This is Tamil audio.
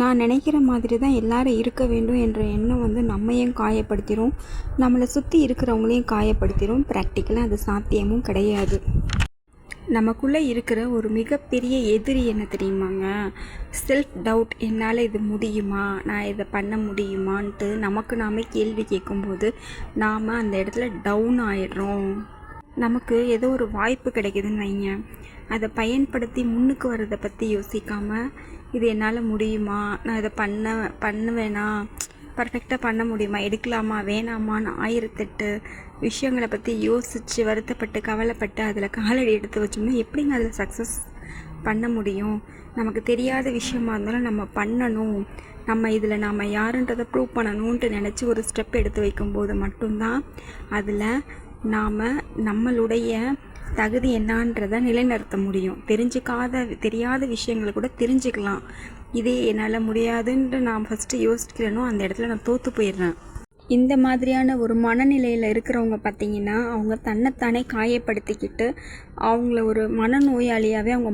நான் நினைக்கிற மாதிரி தான் எல்லாரும் இருக்க வேண்டும் என்ற எண்ணம் வந்து நம்மையும் காயப்படுத்திடும், நம்மளை சுற்றி இருக்கிறவங்களையும் காயப்படுத்திடும். ப்ராக்டிக்கலாக அது சாத்தியமும் கிடையாது. நமக்குள்ளே இருக்கிற ஒரு மிகப்பெரிய எதிரி என்ன தெரியுமாங்க? Self doubt. என்னால் இது முடியுமா, நான் இதை பண்ண முடியுமான்ட்டு நமக்கு நாமே கேள்வி கேட்கும்போது நாம் அந்த இடத்துல டவுன் ஆயிடுறோம். நமக்கு ஏதோ ஒரு வாய்ப்பு கிடைக்குதுன்னு வைங்க, அதை பயன்படுத்தி முன்னுக்கு வர்றதை பற்றி யோசிக்காமல் இது என்னால் முடியுமா, நான் இதை பண்ணுவேனா, பர்ஃபெக்டாக பண்ண முடியுமா, எடுக்கலாமா வேணாமான்னு 1008 விஷயங்களை பற்றி யோசித்து வருத்தப்பட்டு கவலைப்பட்டு அதில் காலடி எடுத்து வச்சோம்னா எப்படிங்க அதில் சக்ஸஸ் பண்ண முடியும்? நமக்கு தெரியாத விஷயமா இருந்தாலும் நம்ம பண்ணணும், நம்ம இதில் நாம் யாருன்றதை ப்ரூவ் பண்ணணுன்ட்டு நினச்சி ஒரு ஸ்டெப் எடுத்து வைக்கும்போது மட்டும்தான் அதில் நாம் நம்மளுடைய தகுதி என்னான்றதை நிலைநிறுத்த முடியும். தெரியாத விஷயங்களை கூட தெரிஞ்சுக்கலாம். இதே என்னால் முடியாதுன்ட்டு நான் ஃபஸ்ட்டு யோசிக்கிறேனோ அந்த இடத்துல நான் தோற்று போயிடுறேன். இந்த மாதிரியான ஒரு மனநிலையில் இருக்கிறவங்க பார்த்திங்கன்னா அவங்க தன்னைத்தானே காயப்படுத்திக்கிட்டு அவங்கள ஒரு மனநோயாளியாகவே அவங்க